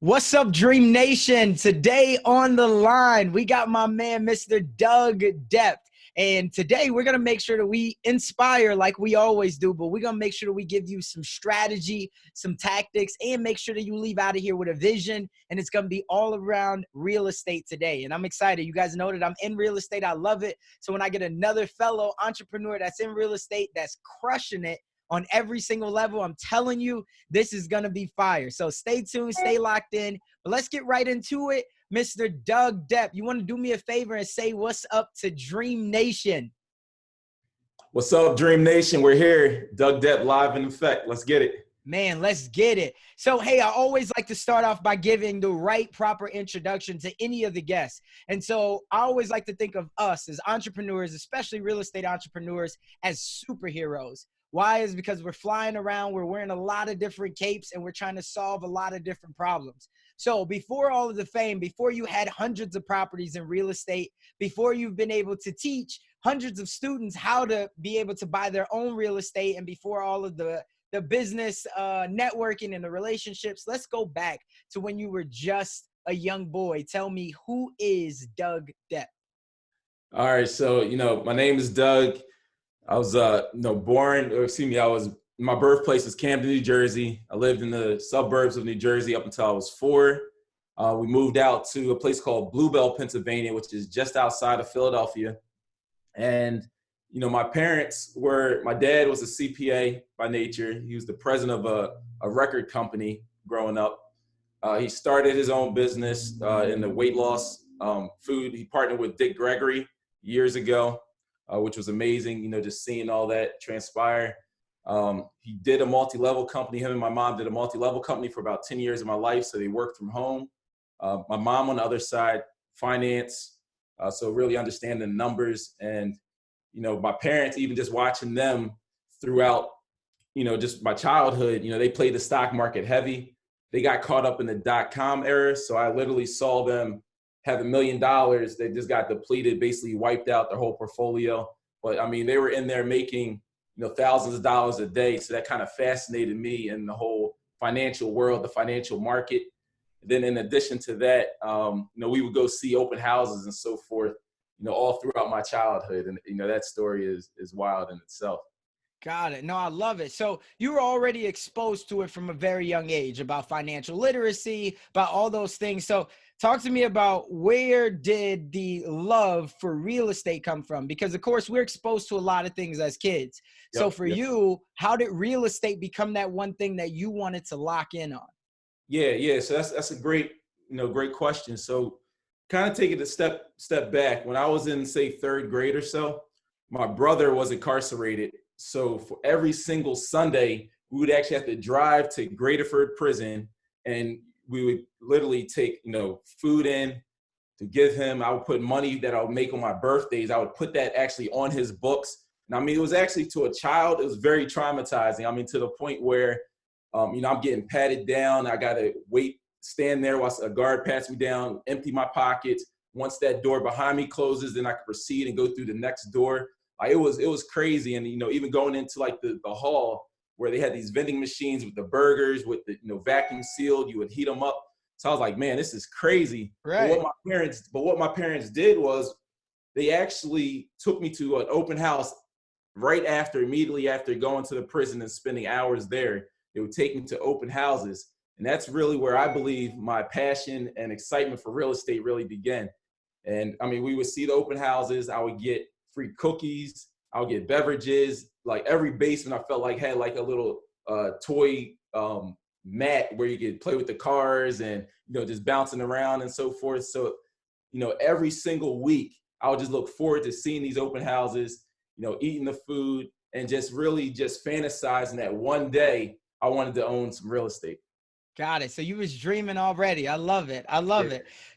What's up, Dream Nation? Today on the line, we got my man, Mr. Doug Depp. And today we're going to make sure that we inspire like we always do, but we're going to make sure that we give you some strategy, some tactics, and make sure that you leave out of here with a vision. And it's going to be all around real estate today. And I'm excited. You guys know that I'm in real estate. I love it. So when I get another fellow entrepreneur that's in real estate, that's crushing it on every single level, I'm telling you, this is going to be fire. So stay tuned, stay locked in. But let's get right into it. Mr. Doug Depp, you want to do me a favor and say what's up to Dream Nation? What's up, Dream Nation? We're here. Doug Depp live in effect. Let's get it. Man, let's get it. So, hey, I always like to start off by giving the right proper introduction to any of the guests. And so I always like to think of us as entrepreneurs, especially real estate entrepreneurs, as superheroes. Why? Is because we're flying around, we're wearing a lot of different capes, and we're trying to solve a lot of different problems. So before all of the fame, before you had hundreds of properties in real estate, before you've been able to teach hundreds of students how to be able to buy their own real estate, and before all of the business networking and the relationships, let's go back to when you were just a young boy. Tell me, who is Doug Depp? All right. So, my name is Doug. I was, my birthplace is Camden, New Jersey. I lived in the suburbs of New Jersey up until I was 4. We moved out to a place called Bluebell, Pennsylvania, which is just outside of Philadelphia. And, my dad was a CPA by nature. He was the president of a record company growing up. He started his own business in the weight loss food. He partnered with Dick Gregory years ago. Which was amazing, just seeing all that transpire. He did a multi-level company. Him and my mom did a multi-level company for about 10 years of my life. So they worked from home. My mom on the other side, finance. So really understanding the numbers. And, my parents, even just watching them throughout, just my childhood, they played the stock market heavy. They got caught up in the .com era. So I literally saw them have $1 million. They just got depleted, basically wiped out their whole portfolio. But I mean, they were in there making, thousands of dollars a day. So that kind of fascinated me in the whole financial world, the financial market. And then in addition to that, we would go see open houses and so forth, all throughout my childhood. And, that story is wild in itself. Got it. No, I love it. So you were already exposed to it from a very young age about financial literacy, about all those things. So talk to me about, where did the love for real estate come from? Because of course we're exposed to a lot of things as kids. So for you, how did real estate become that one thing that you wanted to lock in on? Yeah. So that's a great question. So kind of taking a step back, when I was in, say, 3rd grade or so, my brother was incarcerated. So for every single Sunday, we would actually have to drive to Graterford prison, and we would literally take, food in to give him. I would put money that I would make on my birthdays. I would put that actually on his books. And I mean, it was actually, to a child, it was very traumatizing. I mean, to the point where, I'm getting patted down. I got to stand there while a guard pats me down, empty my pockets. Once that door behind me closes, then I can proceed and go through the next door. It was crazy. And, even going into like the hall where they had these vending machines with the burgers, with the, vacuum sealed, you would heat them up. So I was like, man, this is crazy. Right. But what my parents did was, they actually took me to an open house immediately after going to the prison and spending hours there. They would take me to open houses. And that's really where I believe my passion and excitement for real estate really began. And I mean, we would see the open houses. I would get free cookies. I would get beverages. Like every basement, I felt like had like a little toy mat where you could play with the cars and, just bouncing around and so forth. So, every single week, I would just look forward to seeing these open houses, eating the food, and just really just fantasizing that one day I wanted to own some real estate. Got it. So you was dreaming already. I love it.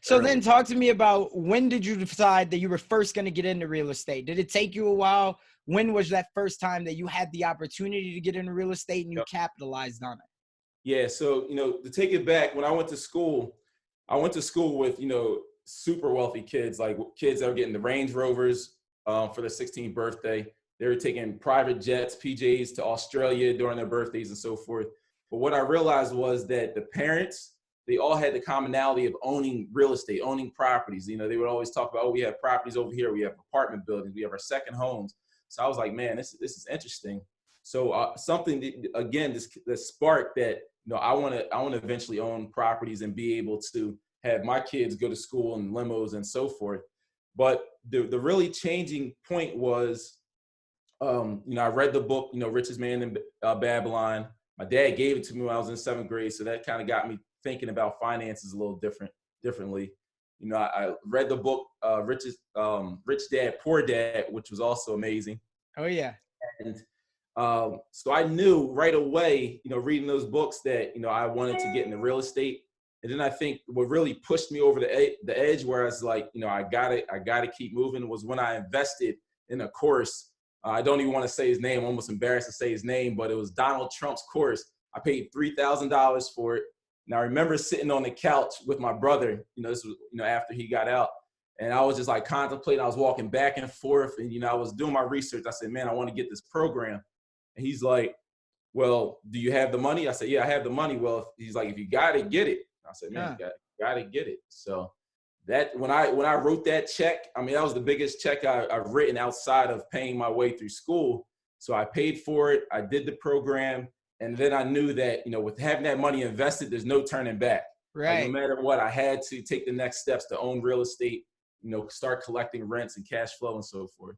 So then talk to me about, when did you decide that you were first going to get into real estate? Did it take you a while? When was that first time that you had the opportunity to get into real estate and you capitalized on it? Yeah. So, to take it back, when I went to school with, super wealthy kids, like kids that were getting the Range Rovers for their 16th birthday. They were taking private jets, PJs to Australia during their birthdays and so forth. But what I realized was that the parents they all had the commonality of owning real estate, owning properties. You know, they would always talk about, oh, we have properties over here, we have apartment buildings, we have our second homes. So I was like, man, this is interesting. So something that, again, this spark that, you know, I want to eventually own properties and be able to have my kids go to school in limos and so forth. But the really changing point was, you know, I read the book, you know, Richest Man in Babylon. My dad gave it to me when I was in 7th grade, so that kind of got me thinking about finances a little differently. You know, I read the book Rich Dad Poor Dad, which was also amazing. Oh yeah. And so I knew right away, you know, reading those books that, you know, I wanted to get into real estate. And then I think what really pushed me over the edge, where I was like, you know, I gotta keep moving, was when I invested in a course. I don't even want to say his name. I'm almost embarrassed to say his name, but it was Donald Trump's course. I paid $3,000 for it. And I remember sitting on the couch with my brother, you know, this was, you know, after he got out. And I was just like contemplating, I was walking back and forth, and, you know, I was doing my research. I said, man, I want to get this program. And he's like, well, do you have the money? I said, yeah, I have the money. Well, he's like, if you got it, get it. I said, man, you got to get it. So that when I wrote that check, I mean, that was the biggest check I've written outside of paying my way through school. So I paid for it. I did the program. And then I knew that, you know, with having that money invested, there's no turning back. Right. Like, no matter what, I had to take the next steps to own real estate, you know, start collecting rents and cash flow and so forth.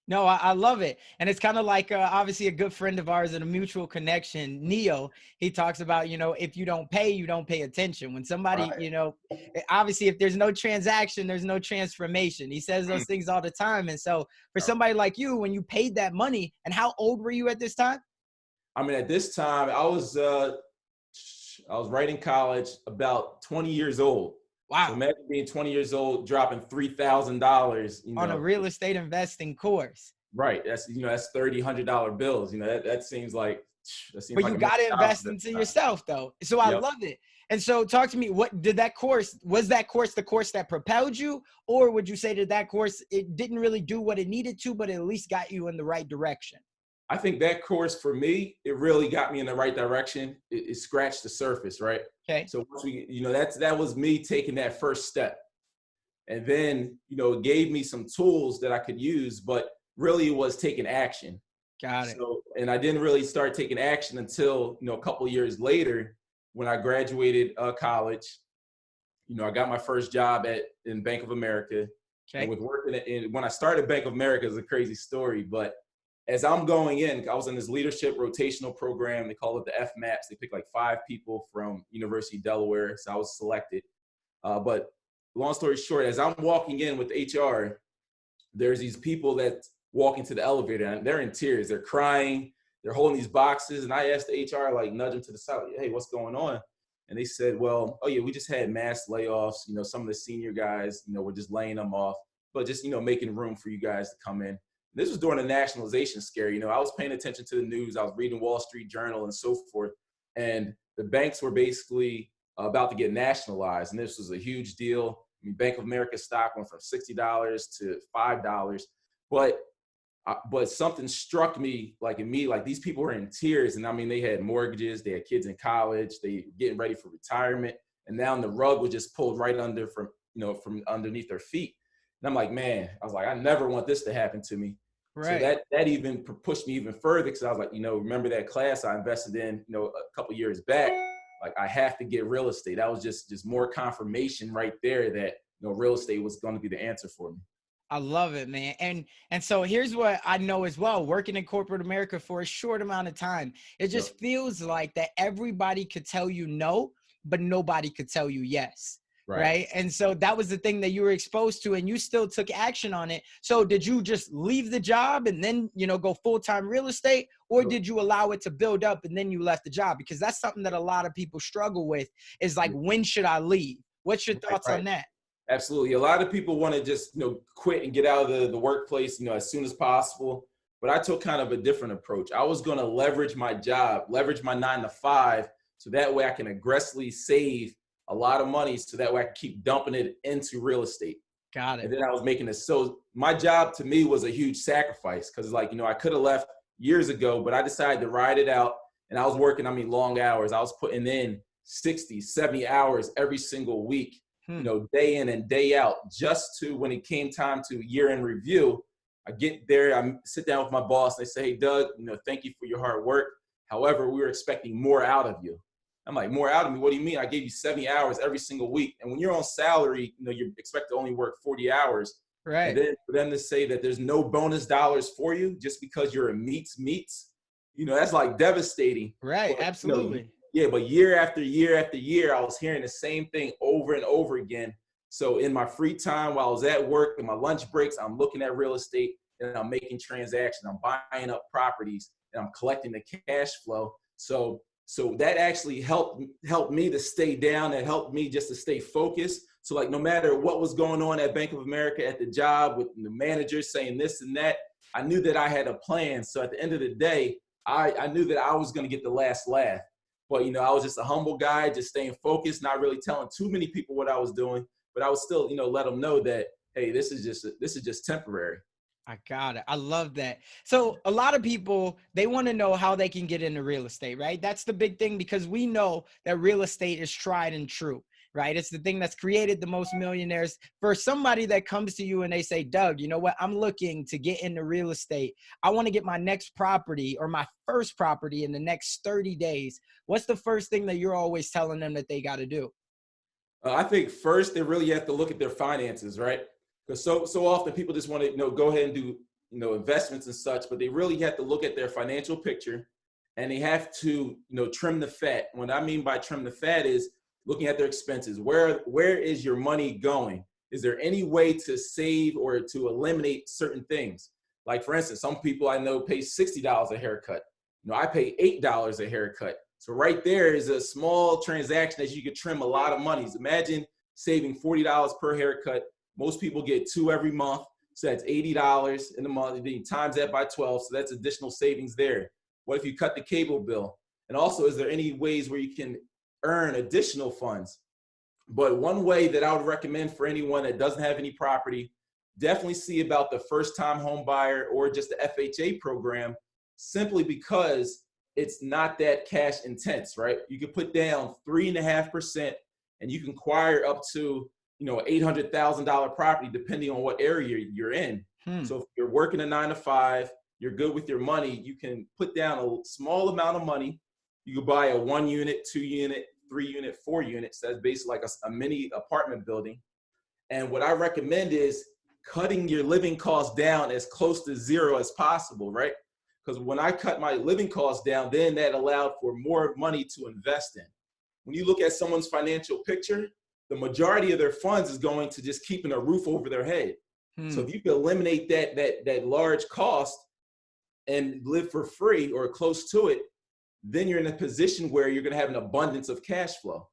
No, I love it. And it's kind of like, obviously a good friend of ours and a mutual connection, Neo, he talks about, you know, if you don't pay, you don't pay attention. When somebody, right, you know, obviously if there's no transaction, there's no transformation. He says those things all the time. And so for somebody like you, when you paid that money, and how old were you at this time? I mean, at this time, I was right in college, about 20 years old. Wow. So imagine being 20 years old, dropping $3,000, you know, on a real estate investing course. Right. That's, you know, that's $30, $100 bills. You know, that seems like, but like you got to invest into yourself though. So I love it. And so talk to me, what did that course, was that course the course that propelled you? Or would you say that course, it didn't really do what it needed to, but it at least got you in the right direction? I think that course for me, it really got me in the right direction. It scratched the surface, right? Okay. So once you know, that was me taking that first step. And then, you know, it gave me some tools that I could use, but really it was taking action. Got it. So, and I didn't really start taking action until, you know, a couple of years later when I graduated college. You know, I got my first job in Bank of America. Okay. And with working when I started Bank of America, is a crazy story, but as I'm going in, I was in this leadership rotational program. They call it the FMAPs. They pick like 5 people from University of Delaware. So I was selected. But long story short, as I'm walking in with HR, there's these people that walk into the elevator and they're in tears. They're crying. They're holding these boxes. And I asked the HR, like, nudge them to the side, like, hey, what's going on? And they said, well, oh yeah, we just had mass layoffs. You know, some of the senior guys, you know, we're just laying them off, but just, you know, making room for you guys to come in. This was during the nationalization scare. You know, I was paying attention to the news. I was reading Wall Street Journal and so forth. And the banks were basically about to get nationalized. And this was a huge deal. I mean, Bank of America stock went from $60 to $5. But something struck me like immediately, like these people were in tears. And I mean, they had mortgages, they had kids in college, they were getting ready for retirement. And now the rug was just pulled right under from underneath their feet. And I'm like, man, I was like, I never want this to happen to me. Right. So that even pushed me even further, because I was like, you know, remember that class I invested in, you know, a couple years back, like I have to get real estate. That was just more confirmation right there that, you know, real estate was going to be the answer for me. I love it, man. And so here's what I know as well, working in corporate America for a short amount of time, it just feels like that everybody could tell you no, but nobody could tell you yes. Right. And so that was the thing that you were exposed to, and you still took action on it. So did you just leave the job and then, you know, go full-time real estate, or did you allow it to build up and then you left the job? Because that's something that a lot of people struggle with, is like, when should I leave? What's your thoughts on that? Absolutely. A lot of people want to just, you know, quit and get out of the workplace, you know, as soon as possible. But I took kind of a different approach. I was going to leverage my job, leverage my 9 to 5, so that way I can aggressively save a lot of money, so that way I can keep dumping it into real estate. Got it. And then I was making this. So my job to me was a huge sacrifice, because like, you know, I could have left years ago, but I decided to ride it out. And I was working, I mean, long hours. I was putting in 60, 70 hours every single week, Hmm. day in and day out, just to when it came time to year-end review, I get there, I sit down with my boss, and they say, hey, Doug, thank you for your hard work. However, we were expecting more out of you. I'm like, more out of me? What do you mean? I gave you 70 hours every single week. And when you're on salary, you're expected to only work 40 hours. And Right. then for them to say that there's no bonus dollars for you just because you're a meets, that's like devastating. Right. But, Absolutely. yeah, but year after year after year, I was hearing the same thing over and over again. So in my free time, while I was at work, in my lunch breaks, I'm looking at real estate and I'm making transactions. I'm buying up properties and I'm collecting the cash flow. So that actually helped me to stay down. It helped me just to stay focused. So like no matter what was going on at Bank of America, at the job, with the manager saying this and that, I knew that I had a plan. So at the end of the day, I knew that I was going to get the last laugh. But I was just a humble guy, just staying focused, not really telling too many people what I was doing. But I would still, let them know that, hey, this is just temporary. I got it. I love that. So a lot of people, they want to know how they can get into real estate, right? That's the big thing, because we know that real estate is tried and true, right? It's the thing that's created the most millionaires. For somebody that comes to you and they say, Doug, you know what? I'm looking to get into real estate. I want to get my next property or my first property in the next 30 days. What's the first thing that you're always telling them that they got to do? I think first they really have to look at their finances, right? Because so often people just want to go ahead and do investments and such, but they really have to look at their financial picture, and they have to trim the fat. What I mean by trim the fat is looking at their expenses. Where is your money going? Is there any way to save or to eliminate certain things? Like for instance, some people I know pay $60 a haircut. I pay $8 a haircut. So right there is a small transaction that you could trim a lot of money. Imagine saving $40 per haircut. Most people get 2 every month. So that's $80 in a month. Then you times that by 12. So that's additional savings there. What if you cut the cable bill? And also, is there any ways where you can earn additional funds? But one way that I would recommend for anyone that doesn't have any property, definitely see about the first time home buyer or just the FHA program, simply because it's not that cash intense, right? You can put down 3.5% and you can acquire up to $800,000 property depending on what area you're in. So if you're working a 9 to 5, you're good with your money, you can put down a small amount of money. You could buy a 1 unit, 2 unit, 3 unit, 4 units. That's basically like a mini apartment building. And what I recommend is cutting your living costs down as close to zero as possible, right? Because when I cut my living costs down, then that allowed for more money to invest in. When you look at someone's financial picture, the majority of their funds is going to just keeping a roof over their head. So if you can eliminate that large cost and live for free or close to it, then you're in a position where you're going to have an abundance of cash flow.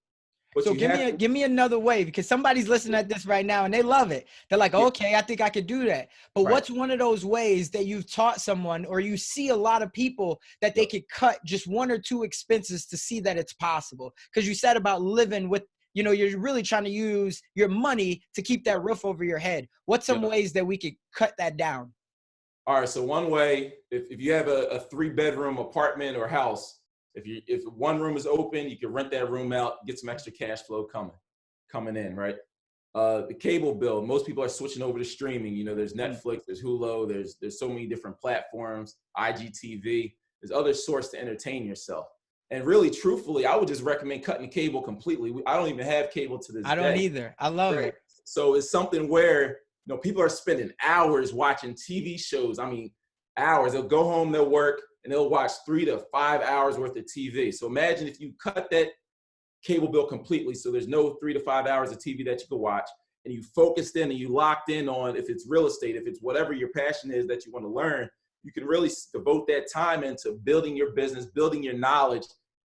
But So you have give me another way, because somebody's listening at this right now and they love it. They're like, yeah, okay, I think I could do that. But right. what's one of those ways that you've taught someone, or you see a lot of people, that they Yep. could cut just 1 or 2 expenses to see that it's possible? Because you said about living with, you're really trying to use your money to keep that roof over your head. What's some Yep. ways that we could cut that down? All right. So one way, if you have a 3-bedroom apartment or house, if one room is open, you can rent that room out, get some extra cash flow coming in, right? The cable bill, most people are switching over to streaming. There's Netflix, there's Hulu, there's so many different platforms, IGTV, there's other sources to entertain yourself. And really, truthfully, I would just recommend cutting cable completely. I don't even have cable to this I don't day. either. I love Right. it. So it's something where, people are spending hours watching TV shows. I mean, hours. They'll go home, they'll work, and they'll watch 3 to 5 hours worth of TV. So imagine if you cut that cable bill completely, so there's no 3 to 5 hours of TV that you could watch, and you focused in and you locked in on, if it's real estate, if it's whatever your passion is that you want to learn, you can really devote that time into building your business, building your knowledge,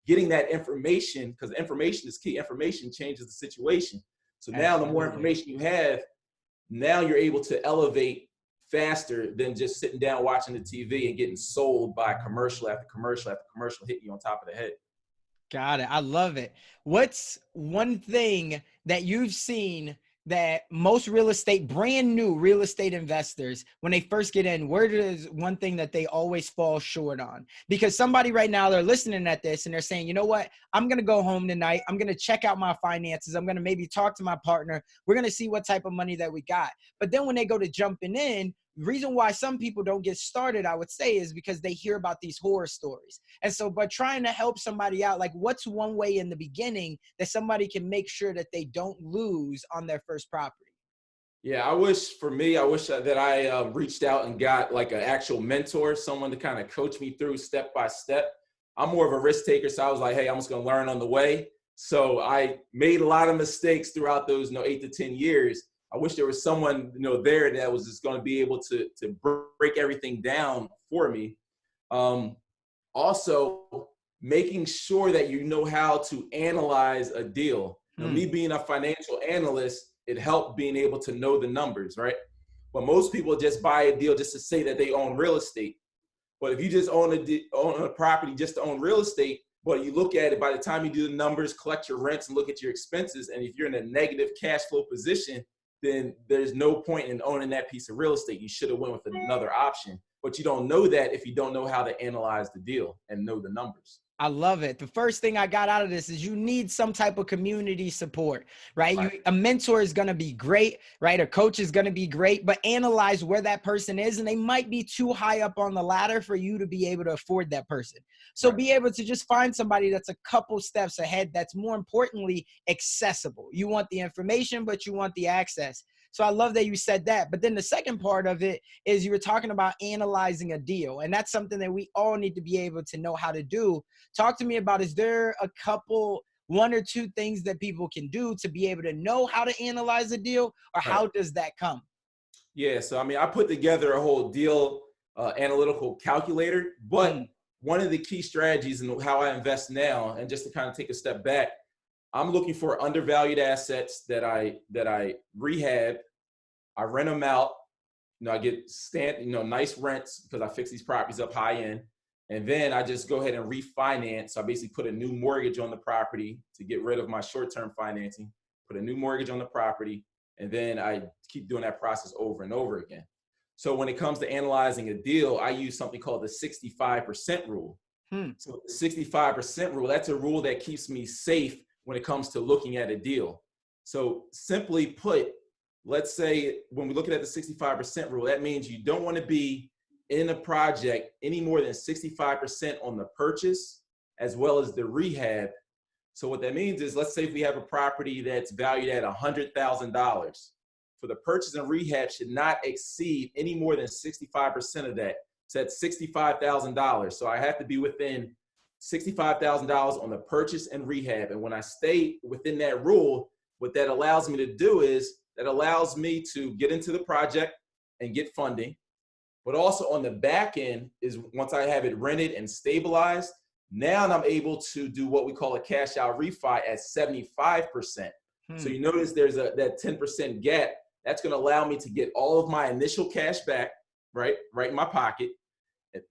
getting that information, because information is key. Information changes the situation. So now the more Absolutely. information you have, now you're able to elevate faster than just sitting down watching the TV and getting sold by commercial after commercial after commercial hitting you on top of the head. Got it. I love it. What's one thing that you've seen that most brand new real estate investors, when they first get in, where is one thing that they always fall short on? Because somebody right now, they're listening at this and they're saying, you know what, I'm going to go home tonight. I'm going to check out my finances. I'm going to maybe talk to my partner. We're going to see what type of money that we got. But then when they go to jumping in, the reason why some people don't get started, I would say, is because they hear about these horror stories. And so by trying to help somebody out, like what's one way in the beginning that somebody can make sure that they don't lose on their first property? Yeah, I wish that I reached out and got like an actual mentor, someone to kind of coach me through step by step. I'm more of a risk taker, so I was like, hey, I'm just going to learn on the way. So I made a lot of mistakes throughout those 8 to 10 years. I wish there was someone there that was just going to be able to break everything down for me. Also, making sure that you know how to analyze a deal. Me being a financial analyst, it helped being able to know the numbers, right? But most people just buy a deal just to say that they own real estate. But if you just own a property just to own real estate, but you look at it, by the time you do the numbers, collect your rents and look at your expenses, and if you're in a negative cash flow position, then there's no point in owning that piece of real estate. You should have went with another option. But you don't know that if you don't know how to analyze the deal and know the numbers. I love it. The first thing I got out of this is you need some type of community support, right? A mentor is going to be great, right? A coach is going to be great, but analyze where that person is. And they might be too high up on the ladder for you to be able to afford that person. So be able to just find somebody that's a couple steps ahead. That's more importantly, accessible. You want the information, but you want the access. So I love that you said that. But then the second part of it is you were talking about analyzing a deal. And that's something that we all need to be able to know how to do. Talk to me about, is there a couple, one or two things that people can do to be able to know how to analyze a deal, or how does that come? Yeah, so I put together a whole deal analytical calculator, but one of the key strategies in how I invest now, and just to kind of take a step back, I'm looking for undervalued assets that I rehab, I rent them out, I get nice rents because I fix these properties up high end. And then I just go ahead and refinance. So I basically put a new mortgage on the property to get rid of my short-term financing, put a new mortgage on the property, and then I keep doing that process over and over again. So when it comes to analyzing a deal, I use something called the 65% rule. So the 65% rule, that's a rule that keeps me safe when it comes to looking at a deal. So simply put, let's say when we're looking at the 65% rule, that means you don't want to be in a project any more than 65% on the purchase as well as the rehab. So what that means is, let's say if we have a property that's valued at $100,000, for the purchase and rehab should not exceed any more than 65% of that. So that's $65,000. So I have to be within $65,000 on the purchase and rehab. And when I stay within that rule, what that allows me to do is that allows me to get into the project and get funding. But also on the back end is, once I have it rented and stabilized, now I'm able to do what we call a cash out refi at 75%. So you notice there's that 10% gap. That's going to allow me to get all of my initial cash back, right in my pocket,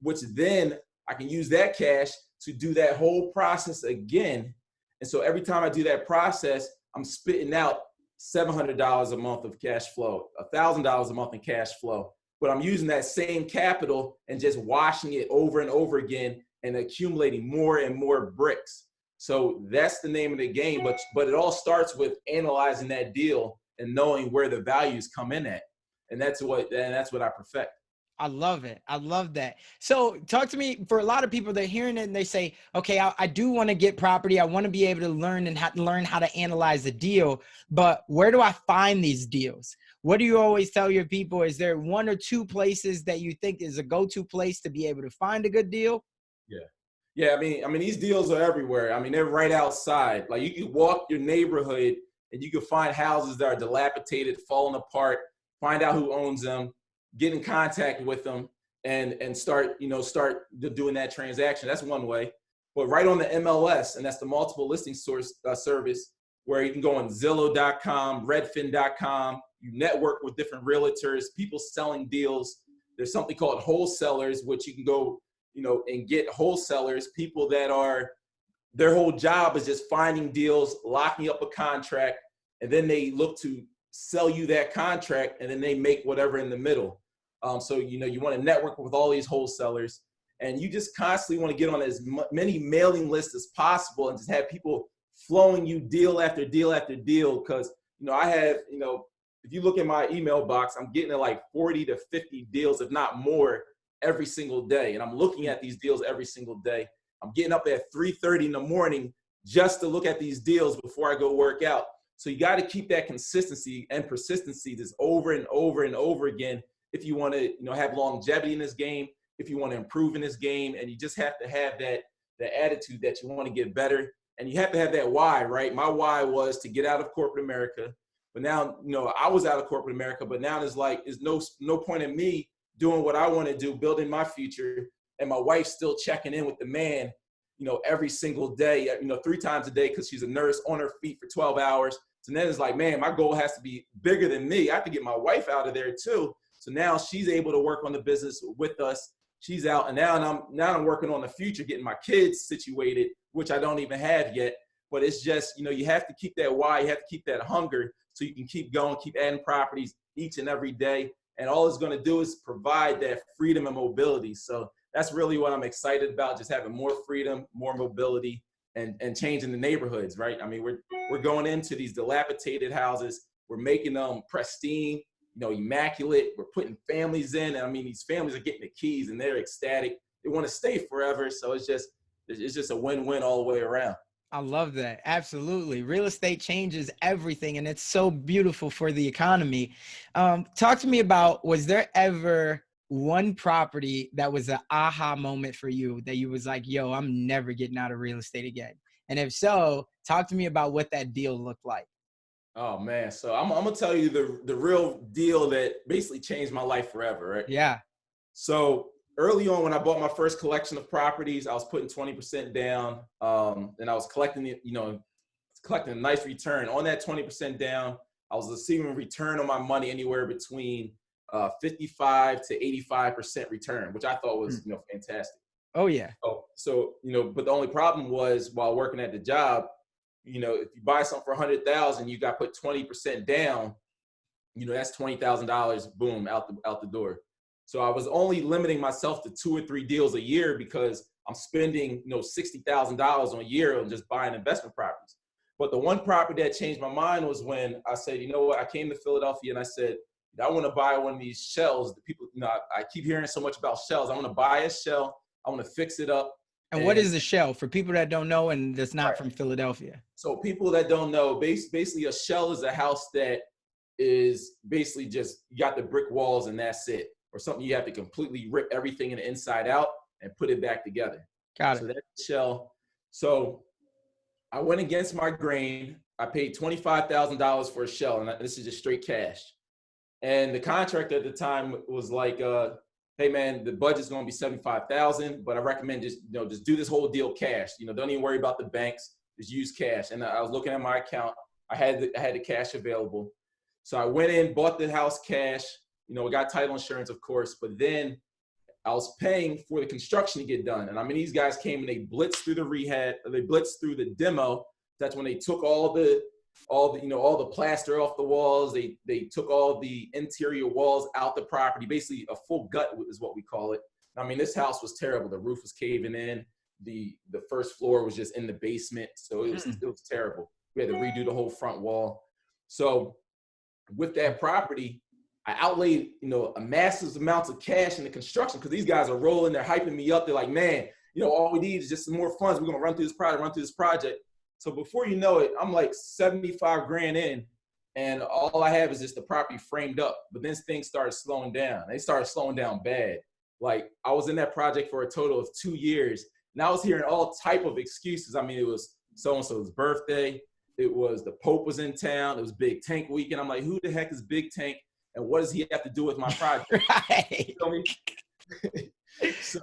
which then I can use that cash to do that whole process again. And so every time I do that process, I'm spitting out $700 a month of cash flow, $1,000 a month in cash flow. But I'm using that same capital and just washing it over and over again and accumulating more and more bricks. So that's the name of the game. But it all starts with analyzing that deal and knowing where the values come in at. And that's what I perfect. I love it. I love that. So talk to me, for a lot of people, they're hearing it and they say, okay, I do want to get property. I want to be able to learn how to analyze the deal, but where do I find these deals? What do you always tell your people? Is there one or two places that you think is a go-to place to be able to find a good deal? Yeah. I mean, these deals are everywhere. I mean, they're right outside. Like, you can walk your neighborhood and you can find houses that are dilapidated, falling apart, find out who owns them, get in contact with them, and start doing that transaction. That's one way. But right on the MLS, and that's the multiple listing source service, where you can go on Zillow.com, Redfin.com. You network with different realtors, people selling deals. There's something called wholesalers, which you can go, and get wholesalers, people that are, their whole job is just finding deals, locking up a contract, and then they look to sell you that contract, and then they make whatever in the middle. So, you want to network with all these wholesalers, and you just constantly want to get on as many mailing lists as possible and just have people flowing you deal after deal after deal. Because, I have, if you look at my email box, I'm getting like 40 to 50 deals, if not more, every single day. And I'm looking at these deals every single day. I'm getting up at 3:30 in the morning just to look at these deals before I go work out. So you got to keep that consistency and persistency just over and over and over again if you want to, have longevity in this game, if you want to improve in this game. And you just have to have that attitude that you want to get better. And you have to have that why, right? My why was to get out of corporate America. But now, I was out of corporate America, but now there's no point in me doing what I want to do, building my future, and my wife's still checking in with the man, every single day, 3 times a day, because she's a nurse on her feet for 12 hours. So then it's like, man, my goal has to be bigger than me. I have to get my wife out of there too. So now she's able to work on the business with us. She's out, and now I'm working on the future, getting my kids situated, which I don't even have yet. But it's just, you have to keep that why, you have to keep that hunger so you can keep going, keep adding properties each and every day. And all it's going to do is provide that freedom and mobility. So that's really what I'm excited about, just having more freedom, more mobility, and changing the neighborhoods, right? I mean, we're going into these dilapidated houses. We're making them pristine, immaculate. We're putting families in. And I mean, these families are getting the keys and they're ecstatic. They want to stay forever. So it's just a win-win all the way around. I love that. Absolutely. Real estate changes everything, and it's so beautiful for the economy. Talk to me about, was there ever one property that was an aha moment for you that you was like, yo, I'm never getting out of real estate again? And if so, talk to me about what that deal looked like. Oh, man. So I'm going to tell you the real deal that basically changed my life forever, right? Yeah. So early on, when I bought my first collection of properties, I was putting 20% down, and I was collecting a nice return on that 20% down. I was receiving a return on my money anywhere between 55 to 85% return, which I thought was fantastic. Oh yeah. So but the only problem was, while working at the job, if you buy something for $100,000, you got to put 20% down. That's $20,000, boom, out the door. So I was only limiting myself to 2 or 3 deals a year because I'm spending, $60,000 a year on just buying investment properties. But the one property that changed my mind was when I said, you know what, I came to Philadelphia and I said, I want to buy one of these shells. The people, I keep hearing so much about shells. I want to buy a shell. I want to fix it up. And what is the shell for people that don't know and that's not from Philadelphia? So people that don't know, basically a shell is a house that is basically just, you got the brick walls and that's it. Or something you have to completely rip everything in the inside out and put it back together. Got it. So that's the shell. So I went against my grain. I paid $25,000 for a shell, and this is just straight cash. And the contractor at the time was like, hey man, the budget's going to be $75,000, but I recommend just do this whole deal cash. Don't even worry about the banks. Just use cash. And I was looking at my account. I had the cash available. So I went in, bought the house cash. We got title insurance, of course, but then I was paying for the construction to get done. And I mean, these guys came and they blitzed through the rehab, they blitzed through the demo. That's when they took all the plaster off the walls. They took all the interior walls out the property, basically a full gut is what we call it. I mean, this house was terrible. The roof was caving in. The first floor was just in the basement. So it was terrible. We had to redo the whole front wall. So with that property, I outlaid, a massive amounts of cash in the construction because these guys are rolling. They're hyping me up. They're like, man, all we need is just some more funds. We're going to run through this project. So before you know it, I'm like 75 grand in, and all I have is just the property framed up. But then things started slowing down. They started slowing down bad. Like, I was in that project for a total of 2 years, and I was hearing all type of excuses. I mean, it was so-and-so's birthday. It was the Pope was in town. It was Big Tank weekend. I'm like, who the heck is Big Tank? And what does he have to do with my project? Right. You feel me?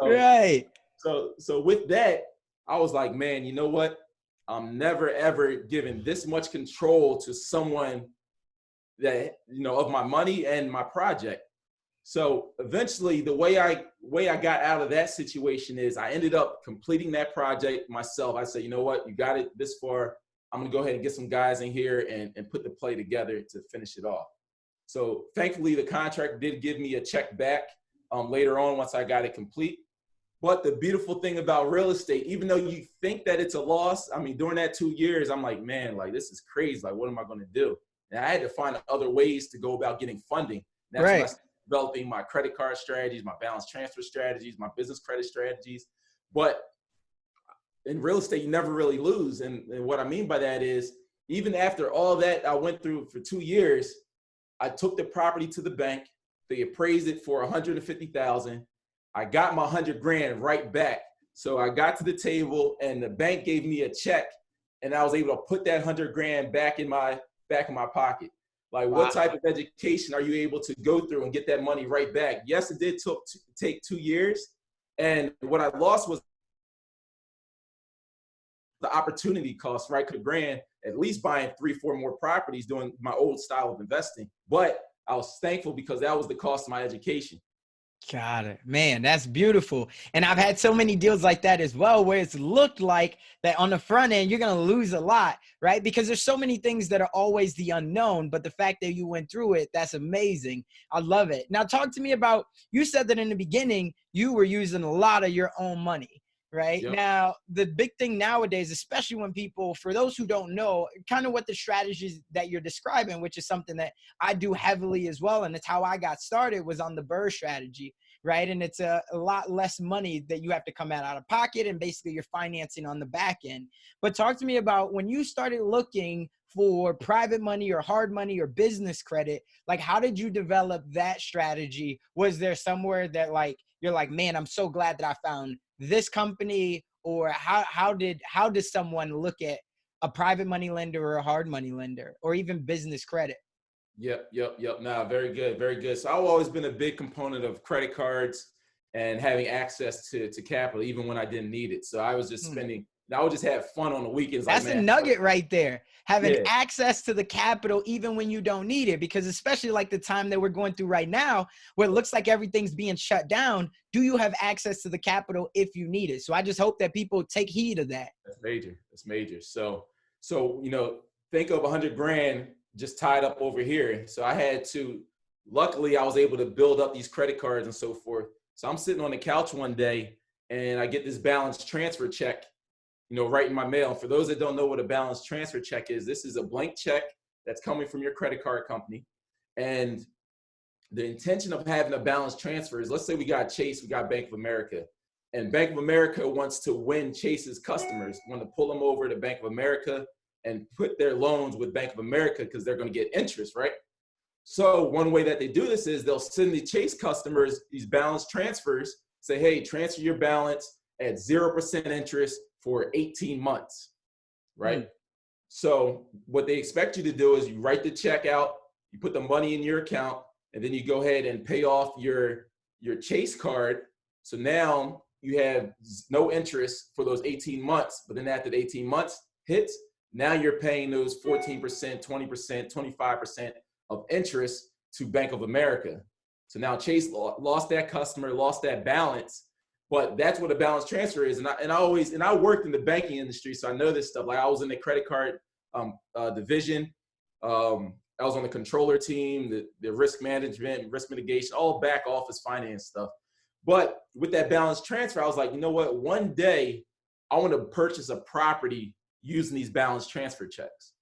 Right. So with that, I was like, man, you know what? I'm never, ever giving this much control to someone that, of my money and my project. So eventually the way I got out of that situation is I ended up completing that project myself. I said, you know what? You got it this far. I'm going to go ahead and get some guys in here and put the play together to finish it off. So thankfully, the contractor did give me a check back later on once I got it complete. But the beautiful thing about real estate, even though you think that it's a loss, I mean, during that 2 years, I'm like, man, like, this is crazy. Like, what am I going to do? And I had to find other ways to go about getting funding. And that's when I started developing my credit card strategies, my balance transfer strategies, my business credit strategies. But in real estate, you never really lose. And what I mean by that is, even after all that I went through for 2 years, I took the property to the bank. They appraised it for $150,000. I got my 100 grand right back. So I got to the table and the bank gave me a check and I was able to put that 100 grand back in my pocket. Like, what type of education are you able to go through and get that money right back? Yes, it did take 2 years. And what I lost was the opportunity cost, right? Could grand at least buying 3-4 more properties doing my old style of investing. But I was thankful because that was the cost of my education. Got it. Man, that's beautiful. And I've had so many deals like that as well, where it's looked like that on the front end, you're going to lose a lot, right? Because there's so many things that are always the unknown, but the fact that you went through it, that's amazing. I love it. Now talk to me about, you said that in the beginning, you were using a lot of your own money. Right. Yep. Now, the big thing nowadays, especially when people, for those who don't know, kind of what the strategies that you're describing, which is something that I do heavily as well. And it's how I got started, was on the BRRRR strategy. Right. And it's a lot less money that you have to come out of pocket, and basically you're financing on the back end. But talk to me about when you started looking for private money or hard money or business credit, like, how did you develop that strategy? Was there somewhere that, like, you're like, man, I'm so glad that I found this company? Or how does someone look at a private money lender or a hard money lender or even business credit? Yep. Nah, very good, very good. So I've always been a big component of credit cards and having access to capital, even when I didn't need it. So I was just spending, I would just have fun on the weekends. That's like, a nugget right there. Having Yeah. access to the capital even when you don't need it, because especially like the time that we're going through right now, where it looks like everything's being shut down, do you have access to the capital if you need it? So I just hope that people take heed of that. That's major. That's major. So you know, think of 100 grand just tied up over here. So I had to, luckily I was able to build up these credit cards and so forth. So I'm sitting on the couch one day and I get this balance transfer check, you know, right in my mail. For those that don't know what a balance transfer check is, this is a blank check that's coming from your credit card company. And the intention of having a balance transfer is, let's say we got Chase, we got Bank of America, and Bank of America wants to win Chase's customers, want to pull them over to Bank of America and put their loans with Bank of America because they're going to get interest, right? So one way that they do this is they'll send the Chase customers these balance transfers, say, hey, transfer your balance at 0% interest for 18 months, right? So what they expect you to do is you write the check out, you put the money in your account, and then you go ahead and pay off your Chase card. So now you have no interest for those 18 months, but then after the 18 months hits, now you're paying those 14%, 20%, 25% of interest to Bank of America. So now Chase lost that customer, lost that balance, but that's what a balance transfer is. And I worked in the banking industry, so I know this stuff. Like, I was in the credit card division. I was on the controller team, the risk management, risk mitigation, all back office finance stuff. But with that balance transfer, I was like, you know what? One day I want to purchase a property using these balance transfer checks.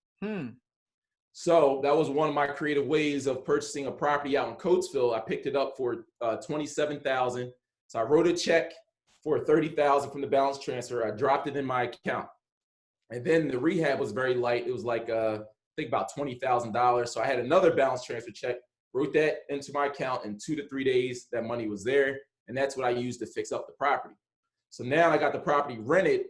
So that was one of my creative ways of purchasing a property out in Coatesville. I picked it up for $27,000. So I wrote a check for $30,000 from the balance transfer. I dropped it in my account. And then the rehab was very light. It was like, I think about $20,000. So I had another balance transfer check, wrote that into my account. In 2 to 3 days, that money was there. And that's what I used to fix up the property. So now I got the property rented.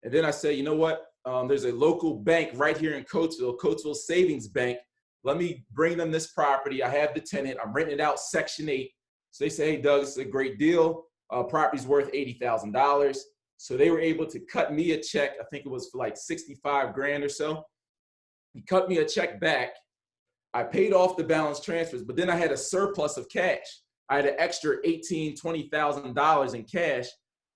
And then I say, you know what? There's a local bank right here in Coatesville Savings Bank. Let me bring them this property. I have the tenant. I'm renting it out Section 8. So they say, hey, Doug, it's a great deal. Property's worth $80,000. So they were able to cut me a check. I think it was for like 65 grand or so. He cut me a check back. I paid off the balance transfers, but then I had a surplus of cash. I had an extra $18,000, $20,000 in cash,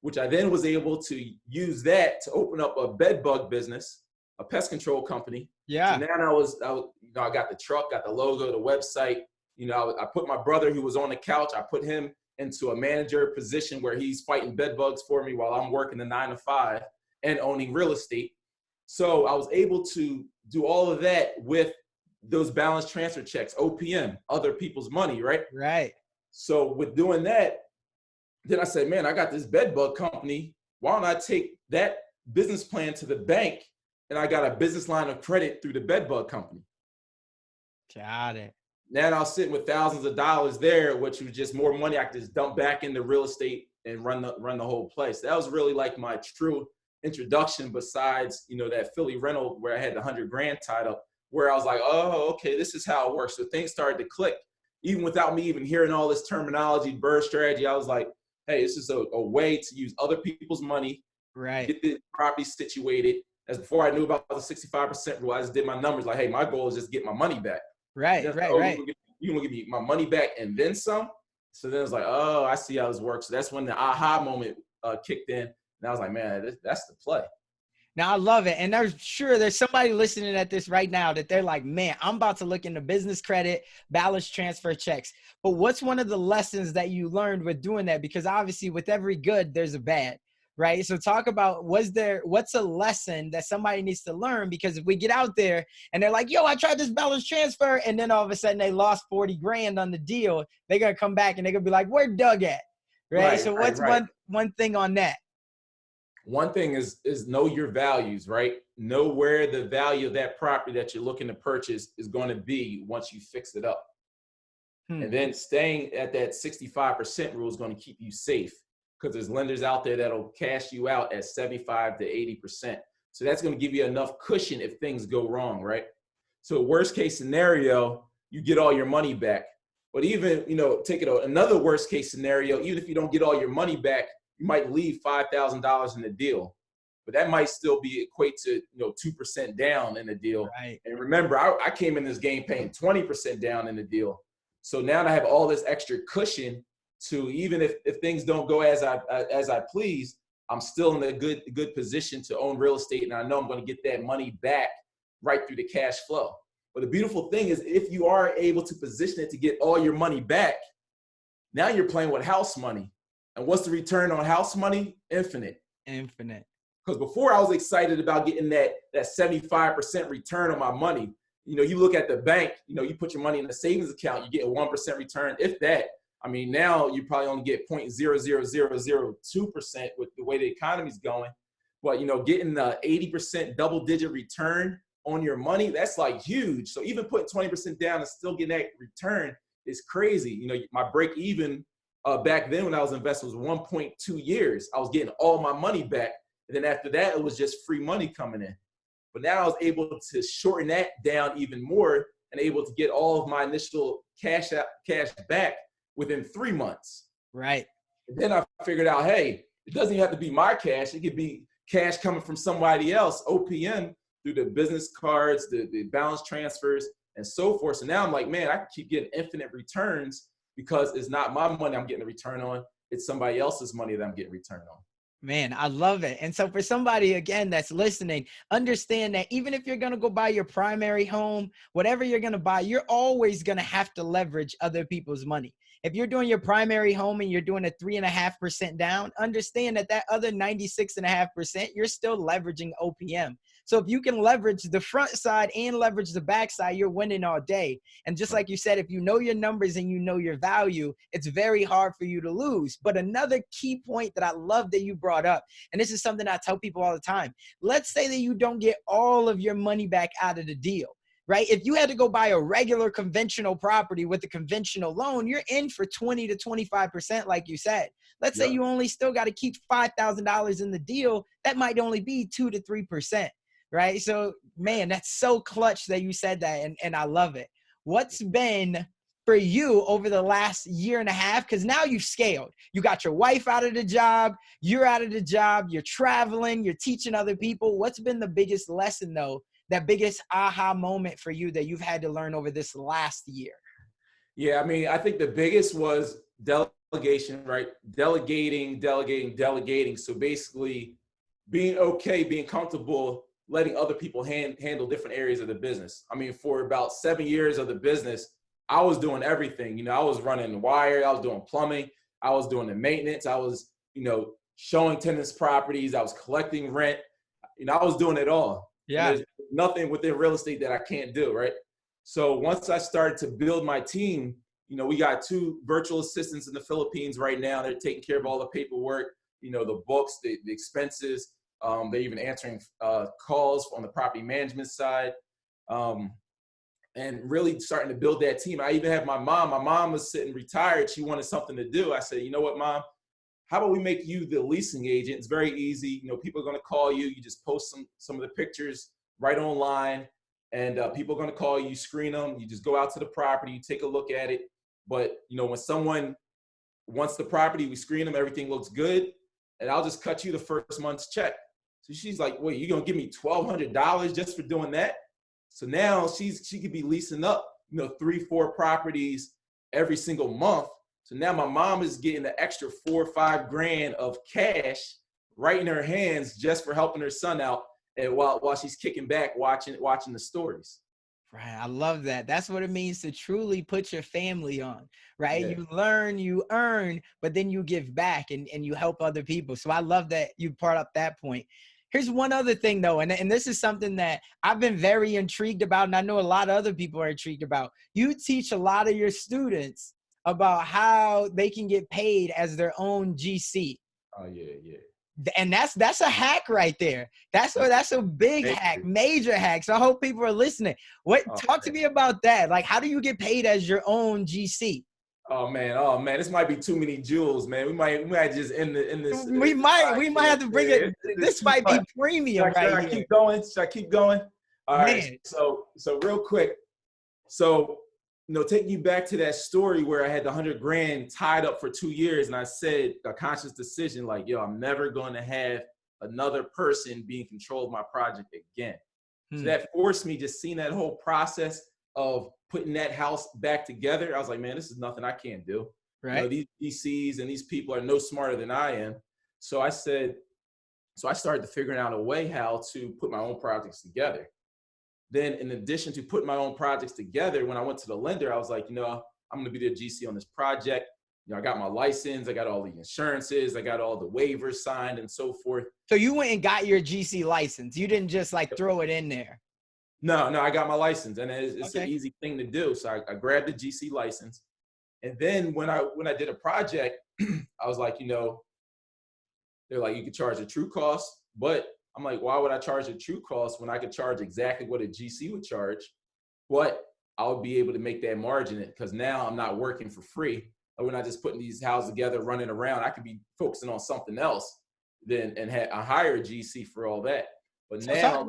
which I then was able to use that to open up a bed bug business. a pest control company. So Yeah. now I got the truck, got the logo, the website. I put my brother who was on the couch, I put him into a manager position where he's fighting bed bugs for me while I'm working the 9 to 5 and owning real estate. So I was able to do all of that with those balance transfer checks, OPM, other people's money, right? Right. So with doing that, then I said, man, I got this bed bug company. Why don't I take that business plan to the bank, and I got a business line of credit through the bed bug company. Got it. Now I was sitting with thousands of dollars there, which was just more money I could just dump back into real estate and run the whole place. That was really like my true introduction, besides, that Philly rental where I had the $100,000 tied up, where I was like, oh, okay, this is how it works. So things started to click. Even without me even hearing all this terminology, bird strategy, I was like, hey, this is a way to use other people's money, Right. get the property situated. As before I knew about the 65% rule, I just did my numbers like, hey, my goal is just get my money back. Right. Like, Right. oh, Right. you want to give me my money back and then some? So then it's like, oh, I see how this works. So that's when the aha moment kicked in. And I was like, man, that's the play. Now I love it. And there's somebody listening at this right now that they're like, man, I'm about to look into business credit, balance transfer checks. But what's one of the lessons that you learned with doing that? Because obviously with every good, there's a bad, right? So talk about, what's a lesson that somebody needs to learn? Because if we get out there and they're like, yo, I tried this balance transfer, and then all of a sudden they lost 40 grand on the deal, they're going to come back and they're going to be like, where Doug at? Right. So what's one thing on that? One thing is know your values, right? Know where the value of that property that you're looking to purchase is going to be once you fix it up. And then staying at that 65% rule is going to keep you safe, because there's lenders out there that'll cash you out at 75 to 80%. So that's going to give you enough cushion if things go wrong, right? So worst case scenario, you get all your money back. But even, take it another worst case scenario, even if you don't get all your money back, you might leave $5,000 in the deal, but that might still be equate to 2% down in the deal. Right. And remember, I came in this game paying 20% down in the deal, so now I have all this extra cushion to, even if things don't go as I please, I'm still in a good position to own real estate, and I know I'm going to get that money back right through the cash flow. But the beautiful thing is, if you are able to position it to get all your money back, now you're playing with house money. And what's the return on house money? Infinite. Because before, I was excited about getting that 75% return on my money. You look at the bank, you put your money in the savings account, you get a 1% return, if that. I mean, now you probably only get 0.00002% with the way the economy's going. But, getting the 80% double-digit return on your money, that's like huge. So even putting 20% down and still getting that return is crazy. My break even back then when I was investing was 1.2 years. I was getting all my money back. And then after that, it was just free money coming in. But now I was able to shorten that down even more and able to get all of my initial cash back within 3 months. Right. And then I figured out, hey, it doesn't even have to be my cash. It could be cash coming from somebody else, OPM, through the business cards, the balance transfers, and so forth. So now I'm like, man, I can keep getting infinite returns, because it's not my money I'm getting a return on. It's somebody else's money that I'm getting returned on. Man, I love it. And so for somebody, again, that's listening, understand that even if you're going to go buy your primary home, whatever you're going to buy, you're always going to have to leverage other people's money. If you're doing your primary home and you're doing a 3.5% down, understand that other 96.5%, you're still leveraging OPM. So if you can leverage the front side and leverage the back side, you're winning all day. And just like you said, if you know your numbers and you know your value, it's very hard for you to lose. But another key point that I love that you brought up, and this is something I tell people all the time, let's say that you don't get all of your money back out of the deal. Right? If you had to go buy a regular conventional property with a conventional loan, you're in for 20 to 25%, like you said. Let's say you only still got to keep $5,000 in the deal. That might only be 2 to 3%. Right? So, man, that's so clutch that you said that, and I love it. What's been for you over the last year and a half? Because now you've scaled. You got your wife out of the job. You're out of the job. You're traveling. You're teaching other people. What's been the biggest lesson, though, that biggest aha moment for you that you've had to learn over this last year? Yeah, I mean, I think the biggest was delegation, right? Delegating. So basically being comfortable letting other people handle different areas of the business. I mean, for about 7 years of the business, I was doing everything. You know, I was running the wire, I was doing plumbing, I was doing the maintenance, I was, you know, showing tenants properties, I was collecting rent. You know, I was doing it all. And Yeah. there's nothing within real estate that I can't do, right? So once I started to build my team, you know, we got 2 virtual assistants in the Philippines right now. They're taking care of all the paperwork, you know, the books, the expenses. They're even answering calls on the property management side. And really starting to build that team. I even have my mom. My mom was sitting retired. She wanted something to do. I said, you know what, Mom? How about we make you the leasing agent? It's very easy. You know, people are going to call you. You just post some of the pictures right online, and people are going to call you. You screen them. You just go out to the property. You take a look at it. But you know, when someone wants the property, we screen them. Everything looks good, and I'll just cut you the first month's check. So she's like, "Wait, you're gonna give me $1,200 just for doing that?" So now she could be leasing up, you know, 3-4 properties every single month. So now my mom is getting the extra 4 or 5 grand of cash right in her hands just for helping her son out, and while she's kicking back watching the stories. Right. I love that. That's what it means to truly put your family on, right? Yeah. You learn, you earn, but then you give back and you help other people. So I love that you brought up that point. Here's one other thing though, and this is something that I've been very intrigued about, and I know a lot of other people are intrigued about. You teach a lot of your students about how they can get paid as their own GC. Oh yeah, yeah. And that's a hack right there. That's a big hack, major hack. So I hope people are listening. Talk to me about that. Like, how do you get paid as your own GC? Oh man, this might be too many jewels, man. We might just end this. We might have to bring it. This might be premium right here. Keep going? Should I keep going? All right. Man. So real quick. So, you know, taking you back to that story where I had the 100 grand tied up for 2 years, and I said a conscious decision like, yo, I'm never going to have another person be in control of my project again. So that forced me, just seeing that whole process of putting that house back together. I was like, man, this is nothing I can't do. Right. You know, these DCs and these people are no smarter than I am. So I started to figuring out a way how to put my own projects together. Then in addition to putting my own projects together, when I went to the lender, I was like, you know, I'm going to be the GC on this project. You know, I got my license, I got all the insurances, I got all the waivers signed and so forth. So you went and got your GC license. You didn't just like throw it in there. No, I got my license, and it's an easy thing to do. So I grabbed the GC license. And then when I did a project, I was like, you know, they're like, you could charge a true cost, but I'm like, why would I charge a true cost when I could charge exactly what a GC would charge? But I would be able to make that margin because now I'm not working for free. We're not just putting these houses together, running around. I could be focusing on something else and hire a GC for all that. But so now,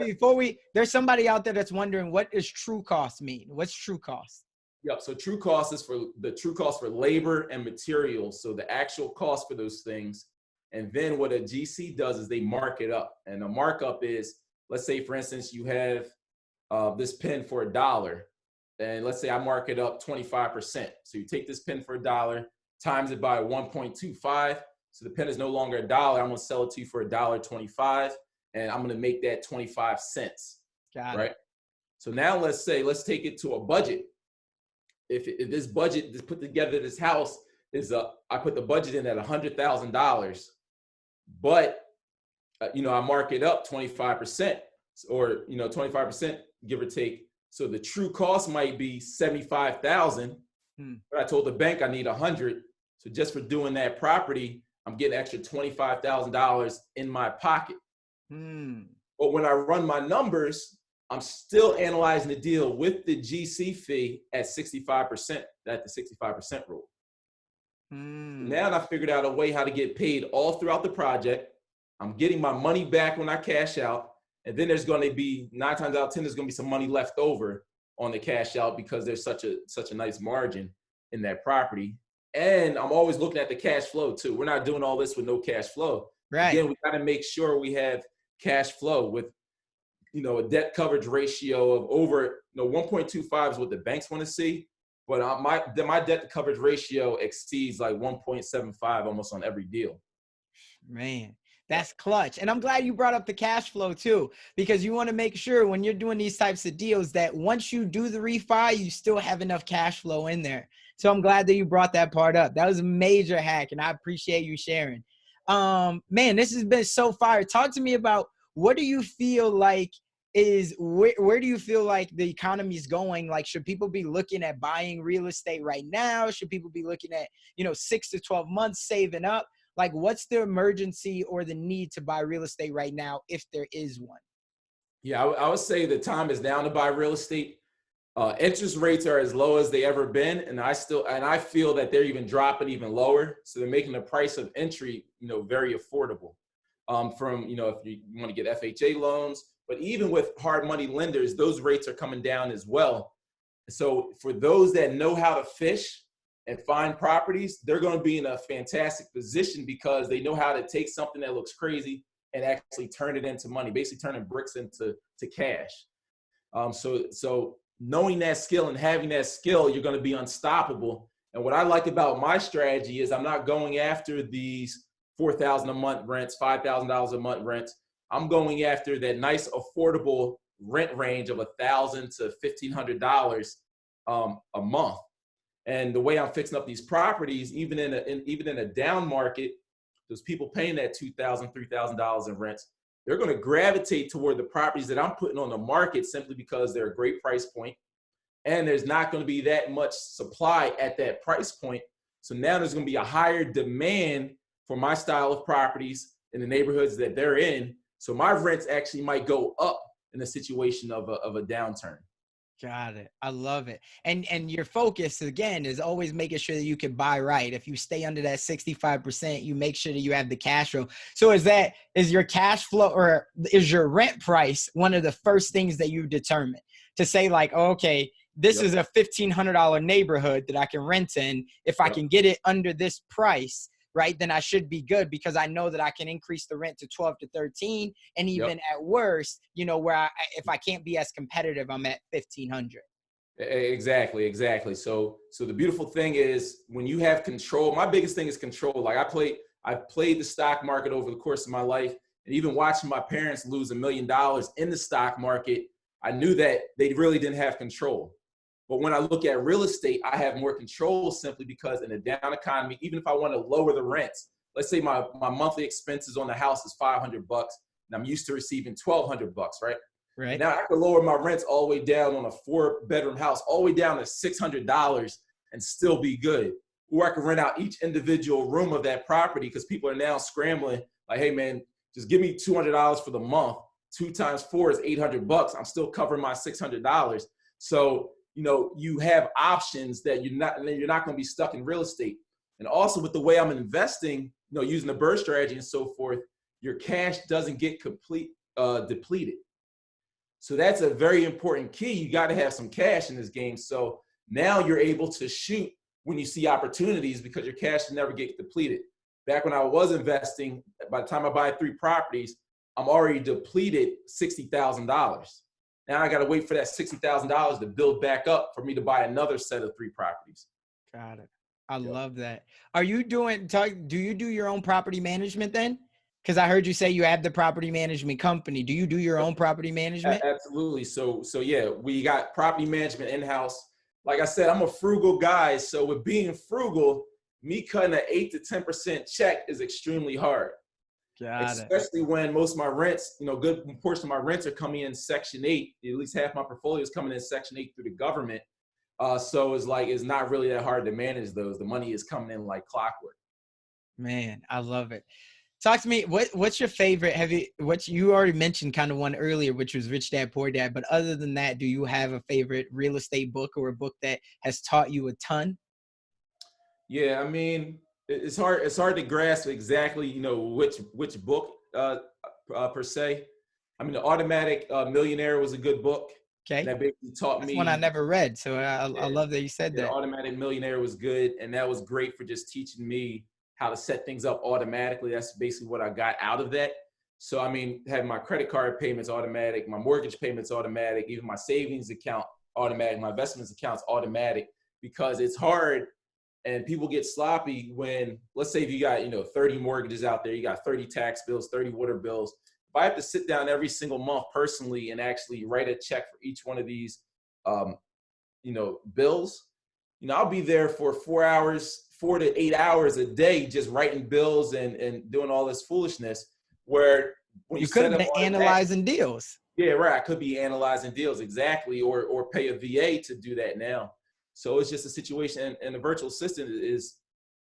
there's somebody out there that's wondering, what does true cost mean? What's true cost? Yep. So true cost is the true cost for labor and materials. So the actual cost for those things. And then what a GC does is they mark it up. And the markup is, let's say, for instance, you have this pen for $1. And let's say I mark it up 25%. So you take this pen for $1, times it by 1.25. So the pen is no longer $1. I'm going to sell it to you for $1.25. And I'm going to make that 25 cents. Got right? it. So now let's take it to a budget. If this budget to put together this house is I put the budget in at $100,000, but you know, I mark it up 25% or, you know, 25% give or take. So the true cost might be 75,000, but I told the bank I need 100. So just for doing that property, I'm getting extra $25,000 in my pocket. But when I run my numbers, I'm still analyzing the deal with the GC fee at 65%, at the 65% rule. Now I figured out a way how to get paid all throughout the project. I'm getting my money back when I cash out. And then there's going to be 9 times out of 10, there's going to be some money left over on the cash out because there's such a nice margin in that property. And I'm always looking at the cash flow too. We're not doing all this with no cash flow. Right. Again, we got to make sure we have cash flow with, you know, a debt coverage ratio of over, you know, 1.25 is what the banks want to see. But my debt to coverage ratio exceeds like 1.75 almost on every deal. Man, That's clutch. And I'm glad you brought up the cash flow too, because you want to make sure when you're doing these types of deals that once you do the refi, you still have enough cash flow in there. So I'm glad that you brought that part up. That was a major hack, and I appreciate you sharing. Man, this has been so fire. Talk to me about, what do you feel like is, where do you feel like the economy is going? Like, should people be looking at buying real estate right now? Should people be looking at, 6 to 12 months saving up? Like, what's the emergency or the need to buy real estate right now, if there is one? Yeah, I would say the time is now to buy real estate. Interest rates are as low as they ever been, and I feel that they're even dropping even lower. So they're making the price of entry, very affordable. From if you want to get FHA loans, but even with hard money lenders, those rates are coming down as well. So for those that know how to fish and find properties, they're going to be in a fantastic position because they know how to take something that looks crazy and actually turn it into money, basically turning bricks into cash. So knowing that skill and having that skill, you're going to be unstoppable. And what I like about my strategy is I'm not going after these $4,000 a month rents, $5,000 a month rents. I'm going after that nice affordable rent range of $1,000 to $1,500 a month. And the way I'm fixing up these properties, even in a down market, those people paying that $2,000, $3,000 in rents, they're going to gravitate toward the properties that I'm putting on the market simply because they're a great price point, and there's not going to be that much supply at that price point. So now there's going to be a higher demand for my style of properties in the neighborhoods that they're in. So my rents actually might go up in a situation of a downturn. Got it. I love it. And your focus again is always making sure that you can buy right. If you stay under that 65%, you make sure that you have the cash flow. So is your cash flow, or is your rent price one of the first things that you determine to say, like, oh, okay, this is a $1,500 neighborhood that I can rent in. If I can get it under this price, right, then I should be good, because I know that I can increase the rent to 12 to 13. And even at worst, where if I can't be as competitive, I'm at 1,500. Exactly. So the beautiful thing is when you have control, my biggest thing is control. Like I played the stock market over the course of my life, and even watching my parents lose $1 million in the stock market, I knew that they really didn't have control. But when I look at real estate, I have more control simply because in a down economy, even if I want to lower the rents, let's say my monthly expenses on the house is $500 and I'm used to receiving $1,200, right? Right. Now I could lower my rents all the way down on a 4-bedroom house, all the way down to $600 and still be good. Or I could rent out each individual room of that property, because people are now scrambling like, hey man, just give me $200 for the month. 2 times 4 is $800. I'm still covering my $600. So you have options that you're not going to be stuck in real estate. And also with the way I'm investing, using the BRRRR strategy and so forth, your cash doesn't get depleted. So that's a very important key. You got to have some cash in this game. So now you're able to shoot when you see opportunities, because your cash never gets depleted. Back when I was investing, by the time I buy 3 properties, I'm already depleted $60,000. Now I got to wait for that $60,000 to build back up for me to buy another set of 3 properties. Got it. I love that. Do you do your own property management then? Because I heard you say you have the property management company. Do you do your own property management? Absolutely. So yeah, we got property management in-house. Like I said, I'm a frugal guy. So with being frugal, me cutting an 8 to 10% check is extremely hard. Especially when most of my rents, good portion of my rents are coming in Section 8. At least half my portfolio is coming in Section 8 through the government. So it's not really that hard to manage those. The money is coming in like clockwork. Man, I love it. Talk to me. What's your favorite? You already mentioned kind of one earlier, which was Rich Dad Poor Dad. But other than that, do you have a favorite real estate book, or a book that has taught you a ton? Yeah, I mean, it's hard to grasp exactly, which book per se. I mean, The Automatic Millionaire was a good book. Okay. That basically taught me. One I never read, so I love that you said that. The Automatic Millionaire was good, and that was great for just teaching me how to set things up automatically. That's basically what I got out of that. So, I mean, having my credit card payments automatic, my mortgage payments automatic, even my savings account automatic, my investments accounts automatic, because it's hard And people get sloppy when, let's say if you got, 30 mortgages out there, you got 30 tax bills, 30 water bills. If I have to sit down every single month personally and actually write a check for each one of these, bills, I'll be there for 4 to 8 hours a day, just writing bills and doing all this foolishness, where when You could have been analyzing deals. yeah, right. I could be analyzing deals, exactly, or pay a VA to do that now. So it's just a situation, and the virtual assistant is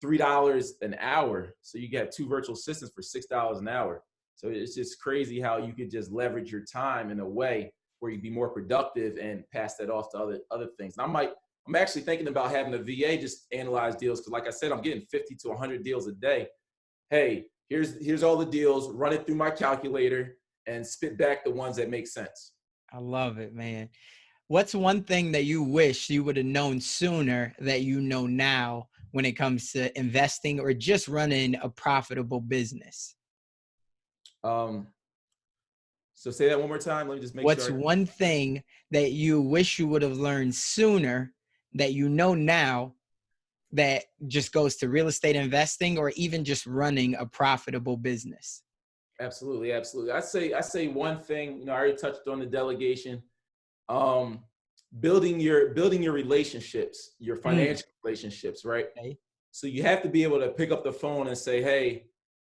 $3 an hour. So you get 2 virtual assistants for $6 an hour. So it's just crazy how you could just leverage your time in a way where you'd be more productive and pass that off to other things. And I'm actually thinking about having a VA just analyze deals, because like I said, I'm getting 50 to 100 deals a day. Hey, here's all the deals, run it through my calculator and spit back the ones that make sense. I love it, man. What's one thing that you wish you would have known sooner that you know now when it comes to investing or just running a profitable business? So say that one more time. Let me just make What's sure. What's one thing that you wish you would have learned sooner that you know now that just goes to real estate investing or even just running a profitable business? Absolutely. I say one thing, I already touched on the delegation. Building your relationships, your financial relationships, right? Okay. So you have to be able to pick up the phone and say, hey,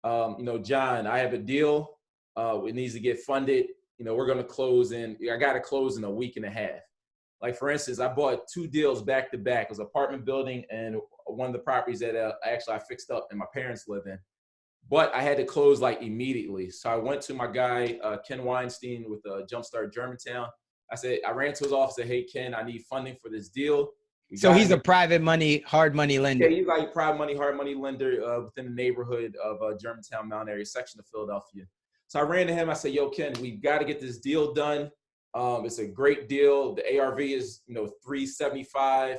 John, I have a deal. It needs to get funded. We're going to close I got to close in a week and a half. Like, for instance, I bought 2 deals back to back. It was an apartment building and one of the properties that I fixed up and my parents live in. But I had to close like immediately. So I went to my guy, Ken Weinstein with Jumpstart Germantown. I ran to his office and said, hey, Ken, I need funding for this deal. So he's a private money, hard money lender. Yeah, he's like private money, hard money lender within the neighborhood of Germantown, Mount area section of Philadelphia. So I ran to him. I said, yo, Ken, we've got to get this deal done. It's a great deal. The ARV is, $375.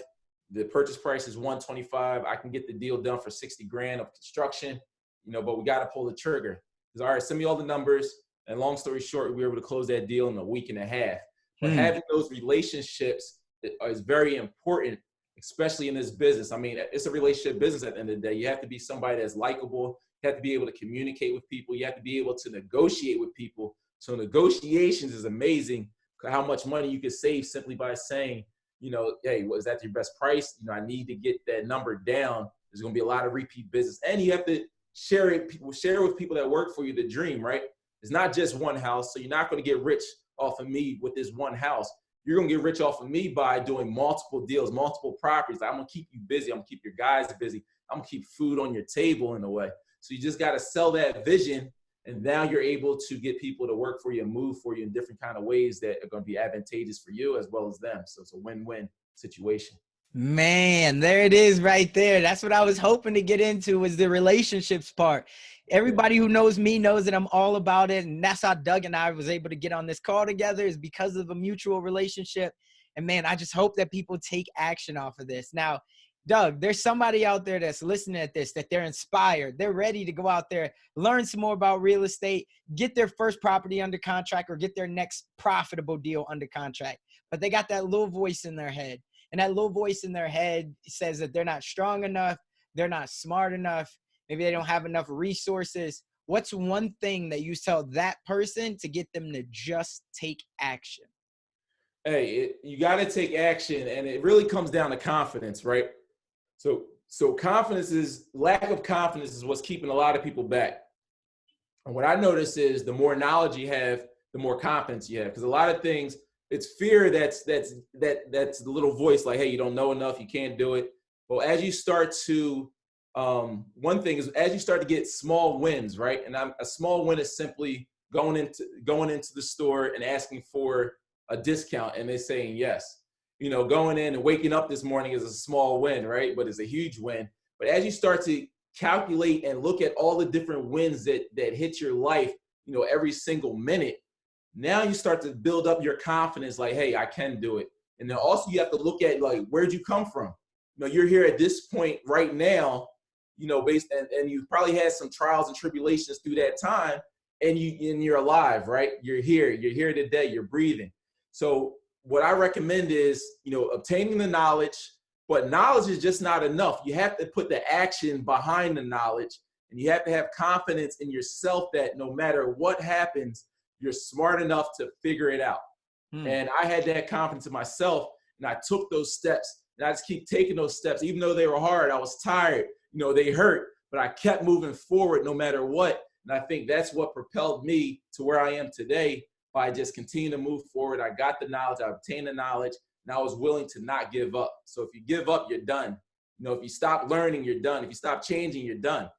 The purchase price is $125. I can get the deal done for $60,000 of construction, but we got to pull the trigger. He's all right, send me all the numbers. And long story short, we were able to close that deal in a week and a half. But having those relationships is very important, especially in this business. I mean, it's a relationship business at the end of the day. You have to be somebody that's likable. You have to be able to communicate with people. You have to be able to negotiate with people. So negotiations is amazing, how much money you can save simply by saying, hey, was that your best price? I need to get that number down. There's going to be a lot of repeat business. And you have to share with people that work for you the dream, right? It's not just one house. So you're not going to get rich off of me with this one house. You're going to get rich off of me by doing multiple deals, multiple properties. I'm going to keep you busy. I'm going to keep your guys busy. I'm going to keep food on your table in a way. So you just got to sell that vision. And now you're able to get people to work for you and move for you in different kind of ways that are going to be advantageous for you as well as them. So it's a win-win situation. Man, there it is right there. That's what I was hoping to get into, was the relationships part. Everybody who knows me knows that I'm all about it. And that's how Doug and I was able to get on this call together, is because of a mutual relationship. And man, I just hope that people take action off of this. Now, Doug, there's somebody out there that's listening at this, that they're inspired. They're ready to go out there, learn some more about real estate, get their first property under contract, or get their next profitable deal under contract. But they got that little voice in their head. And that little voice in their head says that they're not strong enough, they're not smart enough, maybe they don't have enough resources. What's one thing that you tell that person to get them to just take action? Hey, you got to take action, and it really comes down to confidence, right? So lack of confidence is what's keeping a lot of people back. And what I notice is the more knowledge you have, the more confidence you have. Because a lot of things, it's fear that's the little voice like, hey, you don't know enough, you can't do it. Well, as you start to, one thing is as you start to get small wins, right? And a small win is simply going into the store and asking for a discount and they're saying yes. Going in and waking up this morning is a small win, right? But it's a huge win. But as you start to calculate and look at all the different wins that hit your life, every single minute, now you start to build up your confidence like, hey, I can do it. And then also you have to look at like, where'd you come from? You're here at this point right now, and you've probably had some trials and tribulations through that time, and you're alive, right? You're here today, you're breathing. So what I recommend is, obtaining the knowledge, But knowledge is just not enough. You have to put the action behind the knowledge, and you have to have confidence in yourself that no matter what happens, you're smart enough to figure it out. Hmm. And I had that confidence in myself, and I took those steps, and I just keep taking those steps, even though they were hard. I was tired, they hurt, but I kept moving forward no matter what. And I think that's what propelled me to where I am today by just continuing to move forward. I got the knowledge, I obtained the knowledge, and I was willing to not give up. So if you give up, you're done. If you stop learning, you're done. If you stop changing, you're done.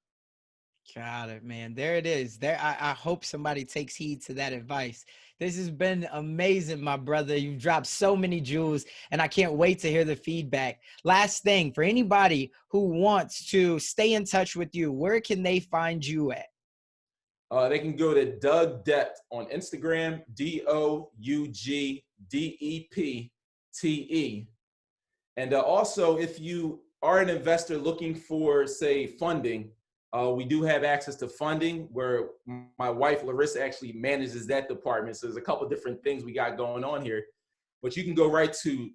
Got it, man. There it is. I hope somebody takes heed to that advice. This has been amazing, my brother. You've dropped so many jewels, and I can't wait to hear the feedback. Last thing, for anybody who wants to stay in touch with you, where can they find you at? They can go to Doug Depth on Instagram, DougDepte. And also, if you are an investor looking for, say, funding, we do have access to funding where my wife, Larissa, actually manages that department. So there's a couple of different things we got going on here. But you can go right to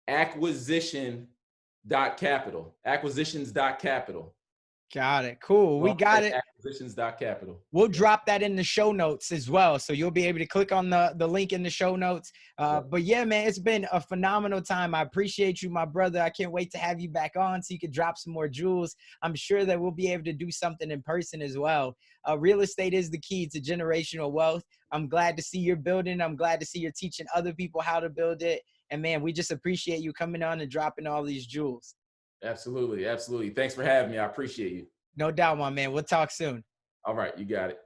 acquisitions.capital. Got it. Cool. We got it. Acquisitions.capital. We'll drop that in the show notes as well. So you'll be able to click on the link in the show notes. But yeah, man, it's been a phenomenal time. I appreciate you, my brother. I can't wait to have you back on so you can drop some more jewels. I'm sure that we'll be able to do something in person as well. Real estate is the key to generational wealth. I'm glad to see you're building. I'm glad to see you're teaching other people how to build it. And man, we just appreciate you coming on and dropping all these jewels. Absolutely. Absolutely. Thanks for having me. I appreciate you. No doubt, my man. We'll talk soon. All right. You got it.